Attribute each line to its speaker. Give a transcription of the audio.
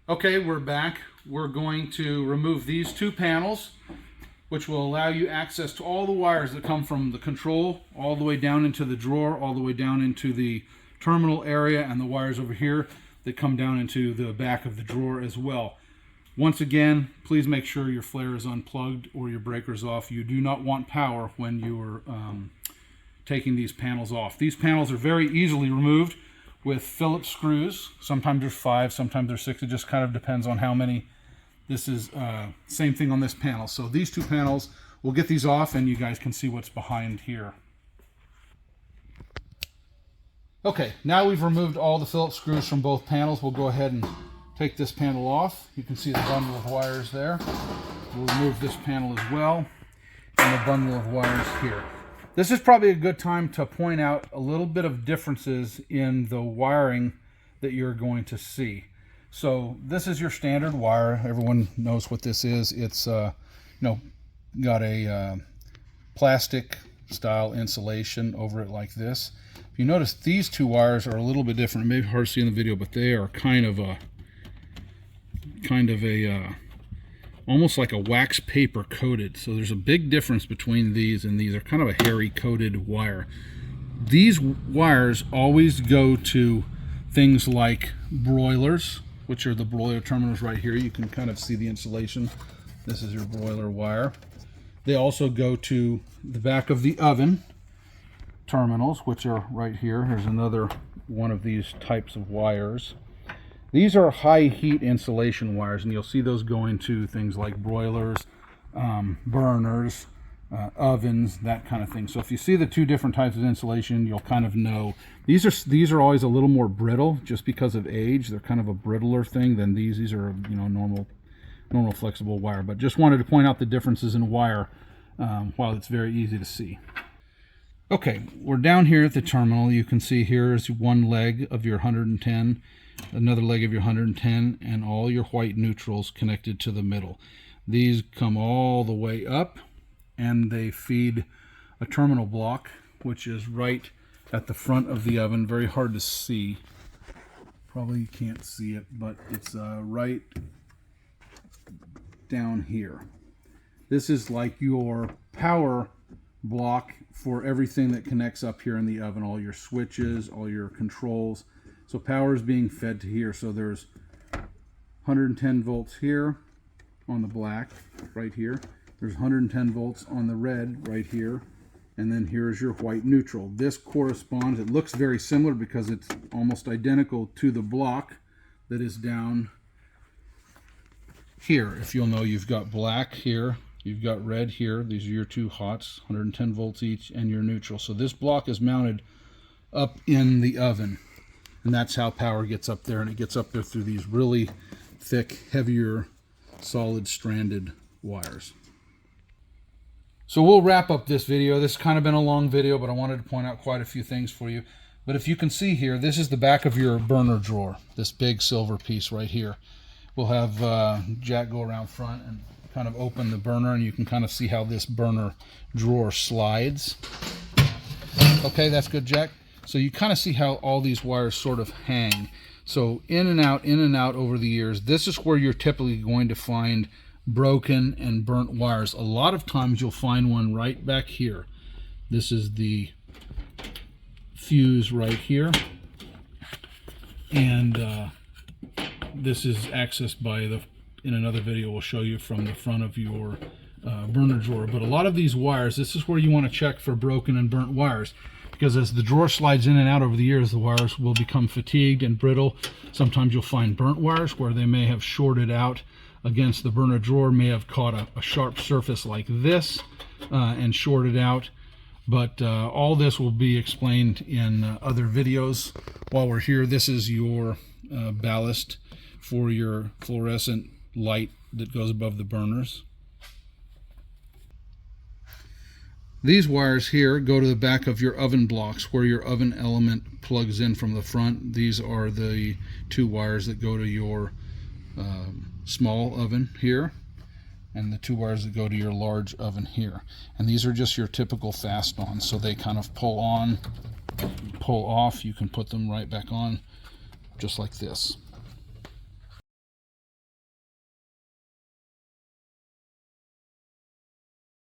Speaker 1: Okay, we're back. We're going to remove these two panels, which will allow you access to all the wires that come from the control all the way down into the drawer, all the way down into the terminal area, and the wires over here that come down into the back of the drawer as well. Once again, please make sure your flare is unplugged or your breaker's off. You do not want power when you are taking these panels off. These panels are very easily removed with Phillips screws. Sometimes there's 5, sometimes there's 6. It just kind of depends on how many. This is same thing on this panel. So these two panels, we'll get these off and you guys can see what's behind here. Okay, now we've removed all the Phillips screws from both panels. We'll go ahead and take this panel off. You can see the bundle of wires there. We'll remove this panel as well, and the bundle of wires here. This is probably a good time to point out a little bit of differences in the wiring that you're going to see. So this is your standard wire. Everyone knows what this is. It's got a plastic style insulation over it like this. If you notice, these two wires are a little bit different. It may be hard to see in the video, but they are kind of a almost like a wax paper coated. So there's a big difference between these and these. Are kind of a hairy coated wire. These wires always go to things like broilers, which are the broiler terminals right here. You can kind of see the insulation. This is your broiler wire. They also go to the back of the oven terminals, which are right here. Here's another one of these types of wires. These are high heat insulation wires, and you'll see those going to things like broilers, burners, ovens, that kind of thing. So if you see the two different types of insulation, you'll kind of know. These are always a little more brittle just because of age. They're kind of a brittler thing than these. These are normal flexible wire. But just wanted to point out the differences in wire while it's very easy to see. Okay, we're down here at the terminal. You can see here is one leg of your 110, another leg of your 110, and all your white neutrals connected to the middle. These come all the way up, and they feed a terminal block, which is right at the front of the oven. Very hard to see. Probably you can't see it, but it's right down here. This is like your power block for everything that connects up here in the oven, all your switches, all your controls. So power is being fed to here. So there's 110 volts here on the black right here. There's 110 volts on the red right here. And then here's your white neutral. This corresponds, it looks very similar because it's almost identical to the block that is down here. If you'll know, you've got black here, you've got red here. These are your two hots, 110 volts each, and your neutral. So this block is mounted up in the oven. And that's how power gets up there, and it gets up there through these really thick, heavier, solid stranded wires. So we'll wrap up this video. This has kind of been a long video, but I wanted to point out quite a few things for you. But if you can see here, this is the back of your burner drawer, this big silver piece right here. We'll have Jack go around front and kind of open the burner, and you can kind of see how this burner drawer slides. Okay, that's good, Jack. So you kind of see how all these wires sort of hang. So in and out over the years. This is where you're typically going to find broken and burnt wires. A lot of times you'll find one right back here. This is the fuse right here. And this is accessed by in another video we'll show you from the front of your burner drawer. But a lot of these wires, this is where you want to check for broken and burnt wires. Because as the drawer slides in and out over the years, the wires will become fatigued and brittle. Sometimes you'll find burnt wires where they may have shorted out against the burner drawer, may have caught a sharp surface like this and shorted out. But all this will be explained in other videos. While we're here, this is your ballast for your fluorescent light that goes above the burners. These wires here go to the back of your oven blocks where your oven element plugs in from the front. These are the two wires that go to your small oven here, and the two wires that go to your large oven here. And these are just your typical fast-ons, so they kind of pull on, pull off. You can put them right back on just like this.